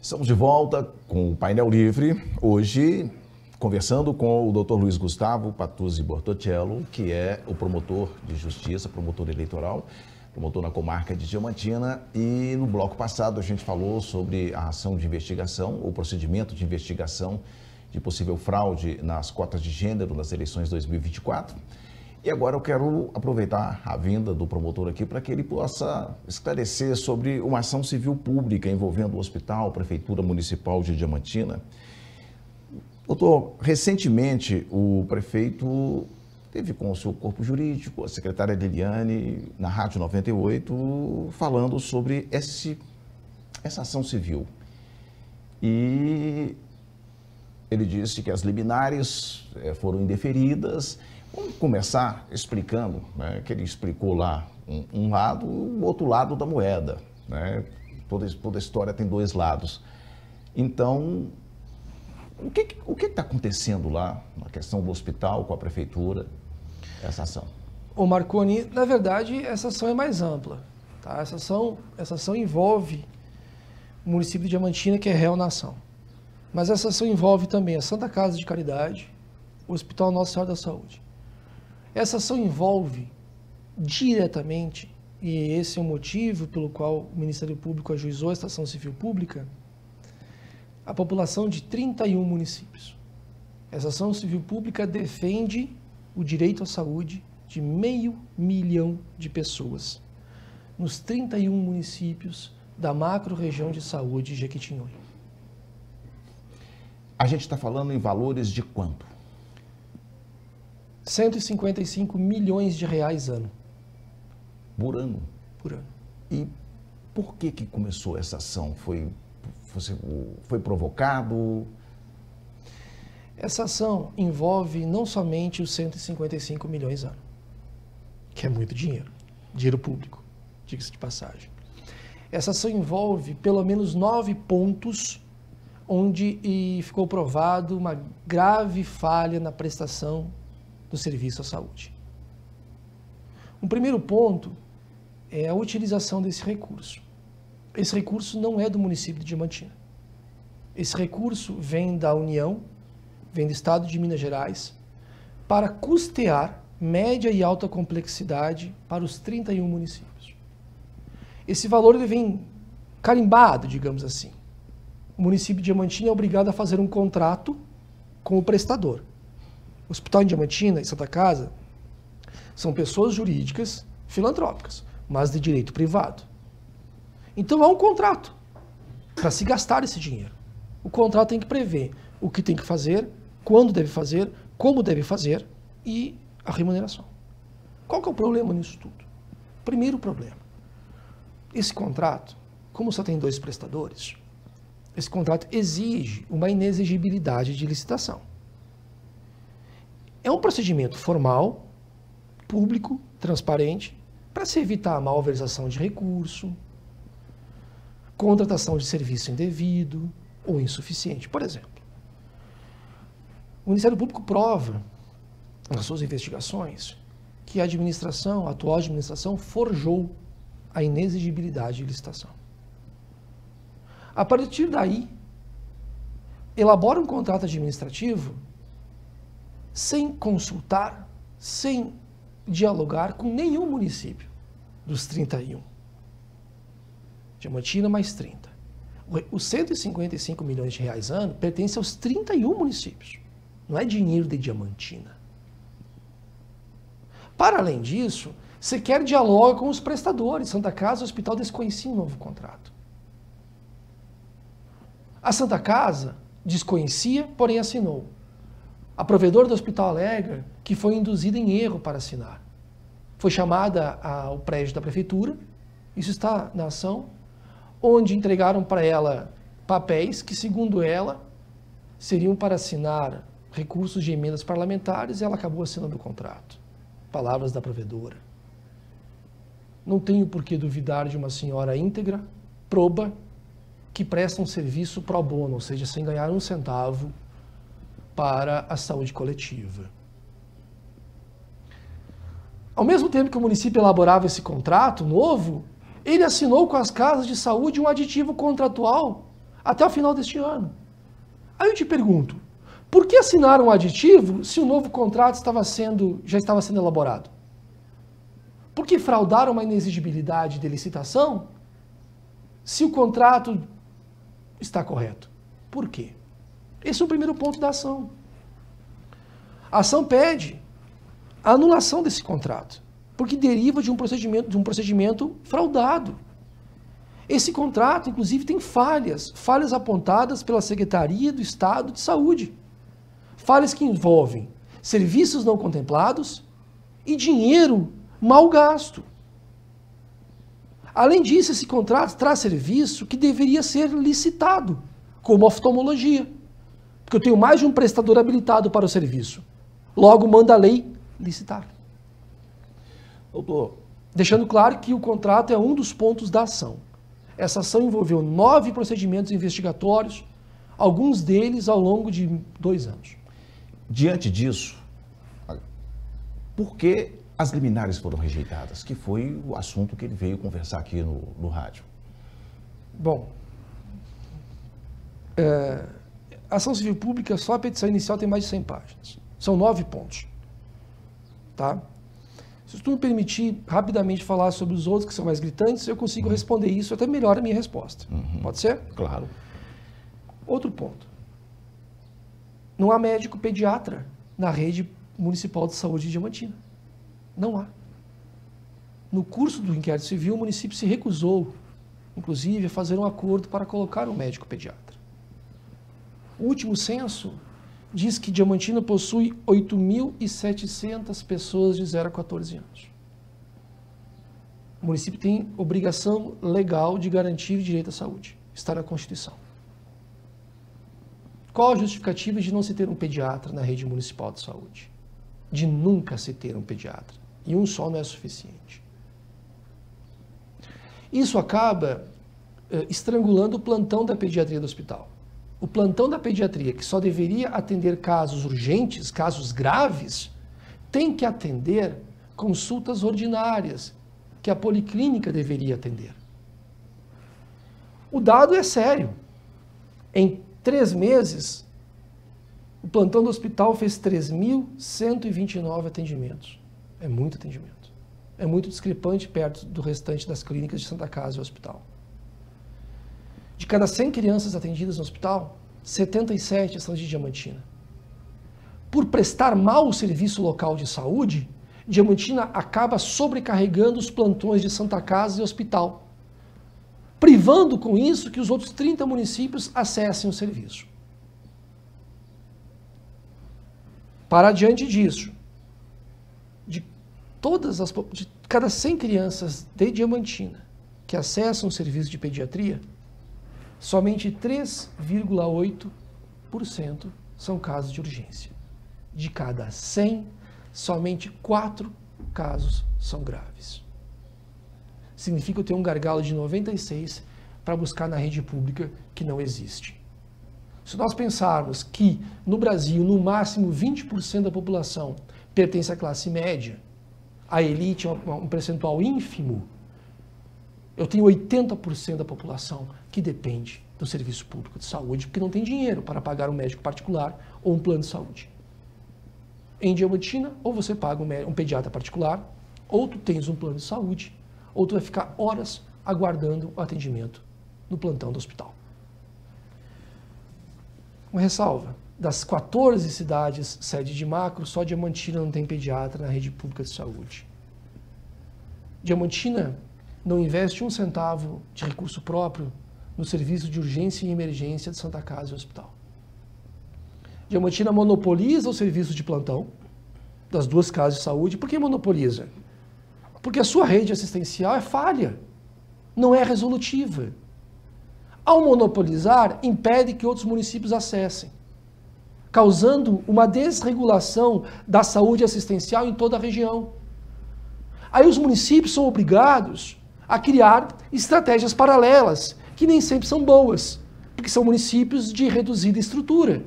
Estamos de volta com o Painel Livre, hoje conversando com o Dr. Luiz Gustavo Patuzzi Bortocello, que é o promotor de justiça, promotor eleitoral, promotor na comarca de Diamantina. E no bloco passado a gente falou sobre a ação de investigação, o procedimento de investigação de possível fraude nas cotas de gênero nas eleições 2024. E agora eu quero aproveitar a vinda do promotor aqui para que ele possa esclarecer sobre uma ação civil pública envolvendo o hospital, Prefeitura Municipal de Diamantina. Doutor, recentemente o prefeito teve com o seu corpo jurídico, a secretária Liliane, na Rádio 98, falando sobre essa ação civil. E ele disse que as liminares foram indeferidas. Vamos começar explicando, né, que ele explicou lá um lado, o outro lado da moeda, né? Toda história tem dois lados. Então, o que está acontecendo lá na questão do hospital com a prefeitura, essa ação? Ô Marconi, na verdade, essa ação é mais ampla. Tá? Essa ação envolve o município de Diamantina, que é réu na ação. Mas essa ação envolve também a Santa Casa de Caridade, o Hospital Nossa Senhora da Saúde. Essa ação envolve diretamente, e esse é o motivo pelo qual o Ministério Público ajuizou esta ação civil pública, a população de 31 municípios. Essa ação civil pública defende o direito à saúde de 500 mil de pessoas nos 31 municípios da macro-região de saúde de Jequitinhonha. A gente está falando em valores de quanto? 155 milhões de reais ano. Por ano? Por ano. E por que começou essa ação? Foi provocado? Essa ação envolve não somente os 155 milhões ano, que é muito dinheiro, dinheiro público, diga-se de passagem. Essa ação envolve pelo menos 9 pontos onde ficou provado uma grave falha na prestação do serviço à saúde. Um primeiro ponto é a utilização desse recurso. Esse recurso não é do município de Diamantina. Esse recurso vem da União, vem do Estado de Minas Gerais, para custear média e alta complexidade para os 31 municípios. Esse valor ele vem carimbado, digamos assim. O município de Diamantina é obrigado a fazer um contrato com o prestador. O Hospital em Diamantina e Santa Casa são pessoas jurídicas filantrópicas, mas de direito privado. Então há um contrato para se gastar esse dinheiro. O contrato tem que prever o que tem que fazer, quando deve fazer, como deve fazer e a remuneração. Qual que é o problema nisso tudo? Primeiro problema, esse contrato, como só tem 2 prestadores, esse contrato exige uma inexigibilidade de licitação. É um procedimento formal, público, transparente, para se evitar a malversação de recurso, contratação de serviço indevido ou insuficiente. Por exemplo, o Ministério Público prova, nas suas investigações, que a atual administração, forjou a inexigibilidade de licitação. A partir daí, elabora um contrato administrativo sem consultar, sem dialogar com nenhum município dos 31. Diamantina mais 30. Os 155 milhões de reais ano pertence aos 31 municípios. Não é dinheiro de Diamantina. Para além disso, sequer dialoga com os prestadores. Santa Casa e o Hospital desconheciam um novo contrato. A Santa Casa desconhecia, porém assinou. A provedora do Hospital alega que foi induzida em erro para assinar. Foi chamada ao prédio da prefeitura, isso está na ação, onde entregaram para ela papéis que, segundo ela, seriam para assinar recursos de emendas parlamentares e ela acabou assinando o contrato. Palavras da provedora. Não tenho por que duvidar de uma senhora íntegra, proba, que presta um serviço pro bono, ou seja, sem ganhar um centavo para a saúde coletiva. Ao mesmo tempo que o município elaborava esse contrato novo, ele assinou com as casas de saúde um aditivo contratual até o final deste ano. Aí eu te pergunto, por que assinaram um aditivo se o novo contrato já estava sendo elaborado? Por que fraudaram uma inexigibilidade de licitação se o contrato está correto? Por quê? Esse é o primeiro ponto da ação. A ação pede a anulação desse contrato, porque deriva de um procedimento fraudado. Esse contrato, inclusive, tem falhas apontadas pela Secretaria do Estado de Saúde. Falhas que envolvem serviços não contemplados e dinheiro mal gasto. Além disso, esse contrato traz serviço que deveria ser licitado, como oftalmologia, porque eu tenho mais de um prestador habilitado para o serviço. Logo, manda a lei licitar. Doutor, deixando claro que o contrato é um dos pontos da ação. Essa ação envolveu 9 procedimentos investigatórios, alguns deles ao longo de 2 anos. Diante disso, por que as liminares foram rejeitadas? Que foi o assunto que ele veio conversar aqui no rádio. Bom, a ação civil pública, só a petição inicial tem mais de 100 páginas. São 9 pontos. Tá? Se tu me permitir rapidamente falar sobre os outros que são mais gritantes, eu consigo responder isso, até melhora a minha resposta. Pode ser? Claro. Outro ponto. Não há médico pediatra na rede municipal de saúde de Diamantina. Não há. No curso do inquérito civil, o município se recusou, inclusive, a fazer um acordo para colocar um médico pediatra. O último censo diz que Diamantina possui 8.700 pessoas de 0 a 14 anos. O município tem obrigação legal de garantir o direito à saúde. Está na Constituição. Qual a justificativa de não se ter um pediatra na rede municipal de saúde? De nunca se ter um pediatra. E um só não é suficiente. Isso acaba estrangulando o plantão da pediatria do hospital. O plantão da pediatria, que só deveria atender casos urgentes, casos graves, tem que atender consultas ordinárias, que a policlínica deveria atender. O dado é sério. Em 3 meses, o plantão do hospital fez 3.129 atendimentos. É muito atendimento. É muito discrepante perto do restante das clínicas de Santa Casa e hospital. De cada 100 crianças atendidas no hospital, 77 são de Diamantina. Por prestar mal o serviço local de saúde, Diamantina acaba sobrecarregando os plantões de Santa Casa e hospital, privando com isso que os outros 30 municípios acessem o serviço. Para diante disso, de cada 100 crianças de Diamantina que acessam o serviço de pediatria, somente 3,8% são casos de urgência. De cada 100, somente 4 casos são graves. Significa que eu tenho um gargalo de 96 para buscar na rede pública que não existe. Se nós pensarmos que no Brasil, no máximo 20% da população pertence à classe média, a elite é um percentual ínfimo, eu tenho 80% da população que depende do serviço público de saúde, porque não tem dinheiro para pagar um médico particular ou um plano de saúde. Em Diamantina, ou você paga um pediatra particular, ou tu tens um plano de saúde, ou tu vai ficar horas aguardando o atendimento no plantão do hospital. Uma ressalva, das 14 cidades sede de macro, só Diamantina não tem pediatra na rede pública de saúde. Diamantina não investe um centavo de recurso próprio no serviço de urgência e emergência de Santa Casa e hospital. Diamantina monopoliza o serviço de plantão das 2 casas de saúde. Por que monopoliza? Porque a sua rede assistencial é falha, não é resolutiva. Ao monopolizar, impede que outros municípios acessem, causando uma desregulação da saúde assistencial em toda a região. Aí os municípios são obrigados a criar estratégias paralelas, que nem sempre são boas, porque são municípios de reduzida estrutura.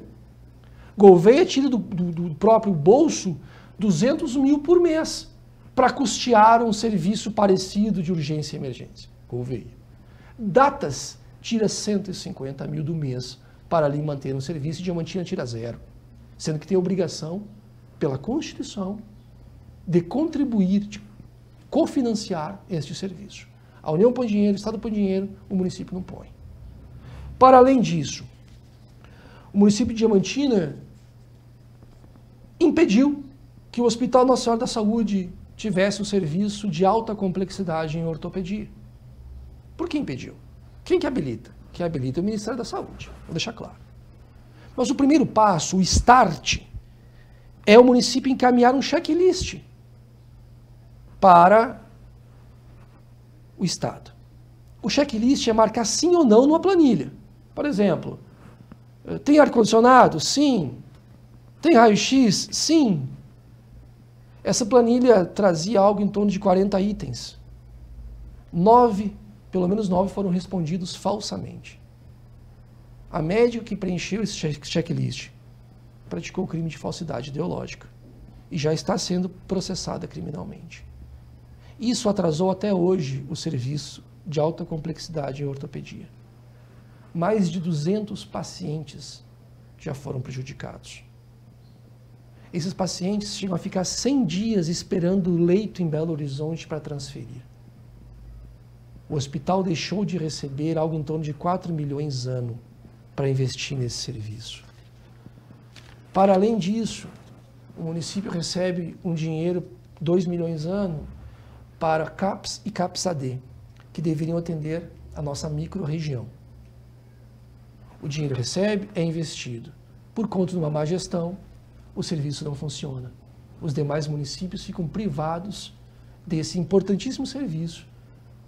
Gouveia tira do próprio bolso 200 mil por mês para custear um serviço parecido de urgência e emergência. Gouveia. Datas tira 150 mil do mês para ali manter um serviço e Diamantina tira 0. Sendo que tem a obrigação, pela Constituição, de contribuir, de cofinanciar este serviço. A União põe dinheiro, o Estado põe dinheiro, o município não põe. Para além disso, o município de Diamantina impediu que o Hospital Nossa Senhora da Saúde tivesse um serviço de alta complexidade em ortopedia. Por que impediu? Quem que habilita? Quem habilita é o Ministério da Saúde, vou deixar claro. Mas o primeiro passo, o start, é o município encaminhar um checklist para o Estado. O checklist é marcar sim ou não numa planilha. Por exemplo, tem ar-condicionado? Sim. Tem raio-x? Sim. Essa planilha trazia algo em torno de 40 itens. Pelo menos 9 foram respondidos falsamente. A médica que preencheu esse checklist praticou o crime de falsidade ideológica e já está sendo processada criminalmente. Isso atrasou até hoje o serviço de alta complexidade em ortopedia. Mais de 200 pacientes já foram prejudicados. Esses pacientes chegam a ficar 100 dias esperando o leito em Belo Horizonte para transferir. O hospital deixou de receber algo em torno de 4 milhões ano para investir nesse serviço. Para além disso, o município recebe um dinheiro, 2 milhões ano, para CAPS e CAPS-AD, que deveriam atender a nossa micro-região. O dinheiro recebe, é investido. Por conta de uma má gestão, o serviço não funciona. Os demais municípios ficam privados desse importantíssimo serviço,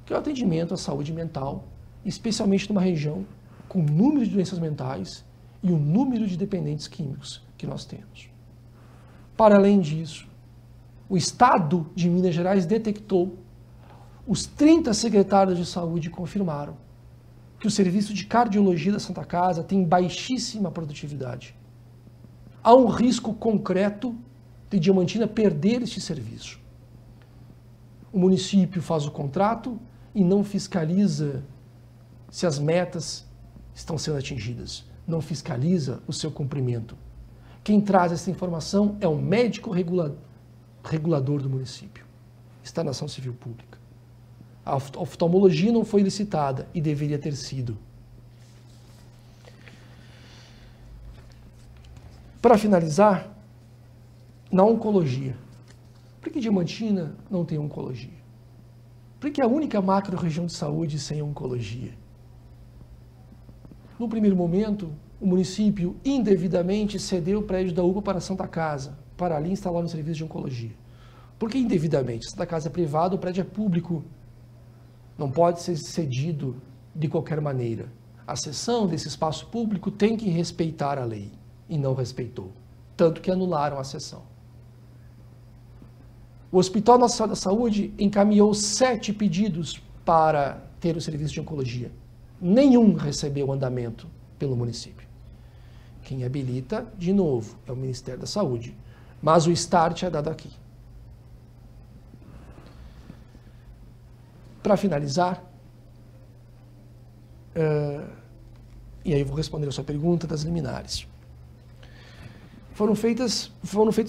que é o atendimento à saúde mental, especialmente numa região com o número de doenças mentais e o número de dependentes químicos que nós temos. Para além disso, o Estado de Minas Gerais detectou, os 30 secretários de saúde confirmaram que o serviço de cardiologia da Santa Casa tem baixíssima produtividade. Há um risco concreto de Diamantina perder este serviço. O município faz o contrato e não fiscaliza se as metas estão sendo atingidas. Não fiscaliza o seu cumprimento. Quem traz essa informação é o médico regulador do município. Está na ação civil pública. A oftalmologia não foi licitada e deveria ter sido. Para finalizar, na oncologia. Por que Diamantina não tem oncologia? Por que é a única macro-região de saúde sem oncologia? No primeiro momento, o município indevidamente cedeu o prédio da UPA para a Santa Casa, para ali instalar um serviço de oncologia. Por que indevidamente? A Santa Casa é privada, o prédio é público. Não pode ser cedido de qualquer maneira. A cessão desse espaço público tem que respeitar a lei, e não respeitou. Tanto que anularam a cessão. O Hospital Nossa Senhora da Saúde encaminhou 7 pedidos para ter o serviço de oncologia. Nenhum recebeu andamento pelo município. Quem habilita, de novo, é o Ministério da Saúde. Mas o start é dado aqui. Para finalizar, e aí eu vou responder a sua pergunta das liminares. Foram feitos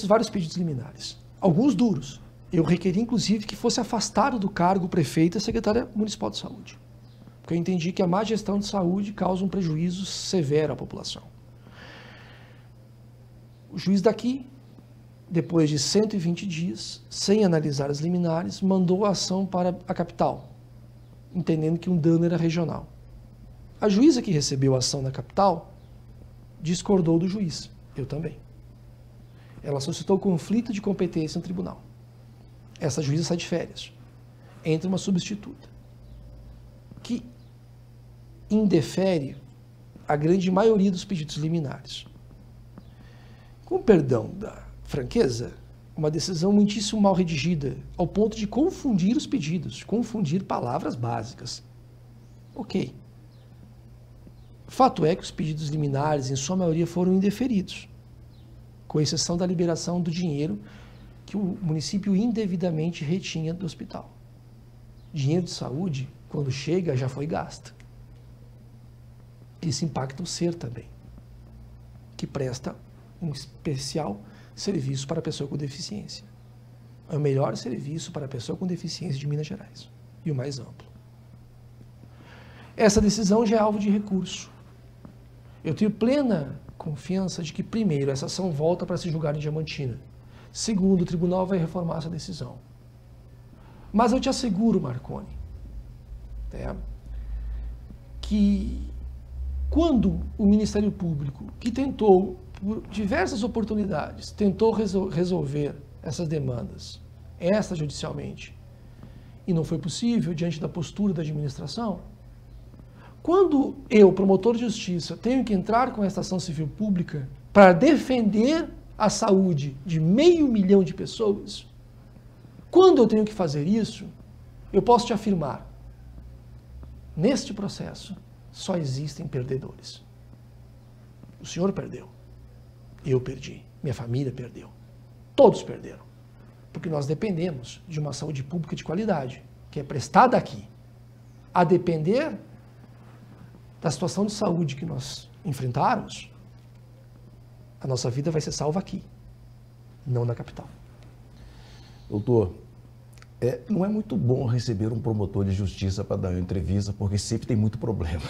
vários pedidos liminares, alguns duros. Eu requeri, inclusive, que fosse afastado do cargo o prefeito e a secretária municipal de saúde. Porque eu entendi que a má gestão de saúde causa um prejuízo severo à população. O juiz daqui, depois de 120 dias, sem analisar as liminares, mandou a ação para a capital, entendendo que um dano era regional. A juíza que recebeu a ação na capital discordou do juiz, eu também. Ela suscitou conflito de competência no tribunal. Essa juíza sai de férias. Entra uma substituta, que indefere a grande maioria dos pedidos liminares. Com perdão da franqueza, uma decisão muitíssimo mal redigida, ao ponto de confundir os pedidos, confundir palavras básicas. Ok. Fato é que os pedidos liminares, em sua maioria, foram indeferidos, com exceção da liberação do dinheiro que o município indevidamente retinha do hospital. Dinheiro de saúde, quando chega, já foi gasto. Isso impacta o ser também, que presta um especial serviço para a pessoa com deficiência. É o melhor serviço para a pessoa com deficiência de Minas Gerais e o mais amplo. Essa decisão já é alvo de recurso. Eu tenho plena confiança de que, primeiro, essa ação volta para se julgar em Diamantina. Segundo, o tribunal vai reformar essa decisão. Mas eu te asseguro, Marconi, que quando o Ministério Público, que tentou, por diversas oportunidades, tentou resolver essas demandas extrajudicialmente, e não foi possível diante da postura da administração, quando eu, promotor de justiça, tenho que entrar com esta ação civil pública para defender a saúde de 500 mil de pessoas, quando eu tenho que fazer isso, eu posso te afirmar, neste processo, só existem perdedores. O senhor perdeu, eu perdi, minha família perdeu, todos perderam, porque nós dependemos de uma saúde pública de qualidade, que é prestada aqui. A depender da situação de saúde que nós enfrentarmos, a nossa vida vai ser salva aqui, não na capital. Doutor, não é muito bom receber um promotor de justiça para dar uma entrevista, porque sempre tem muito problema.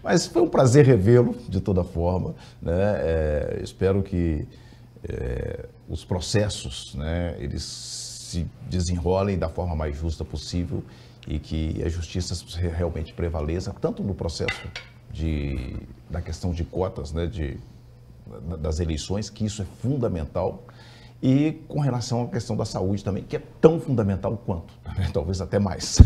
Mas foi um prazer revê-lo, de toda forma, né? Espero que os processos, né, eles se desenrolem da forma mais justa possível e que a justiça realmente prevaleça, tanto no processo da questão de cotas, né, das eleições, que isso é fundamental, e com relação à questão da saúde também, que é tão fundamental quanto, talvez até mais.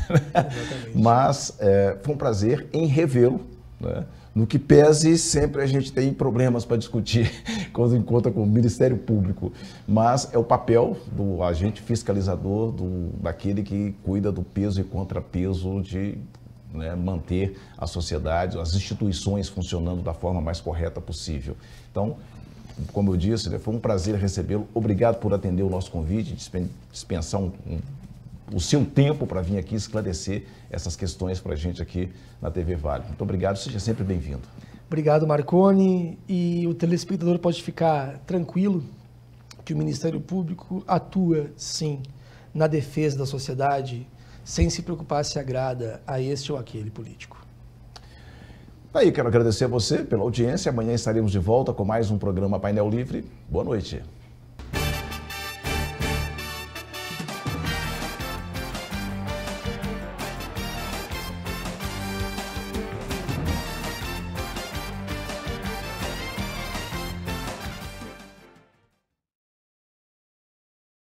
Mas foi um prazer em revê-lo, né? No que pese, sempre a gente tem problemas para discutir quando encontra com o Ministério Público, mas é o papel do agente fiscalizador, daquele que cuida do peso e contrapeso de, né, manter a sociedade, as instituições funcionando da forma mais correta possível. Então, como eu disse, né, foi um prazer recebê-lo. Obrigado por atender o nosso convite, dispensar o seu tempo para vir aqui esclarecer essas questões para a gente aqui na TV Vale. Muito obrigado, seja sempre bem-vindo. Obrigado, Marconi, e o telespectador pode ficar tranquilo que o Ministério Público atua, sim, na defesa da sociedade, sem se preocupar se agrada a este ou aquele político. Aí, quero agradecer a você pela audiência. Amanhã estaremos de volta com mais um programa Painel Livre. Boa noite.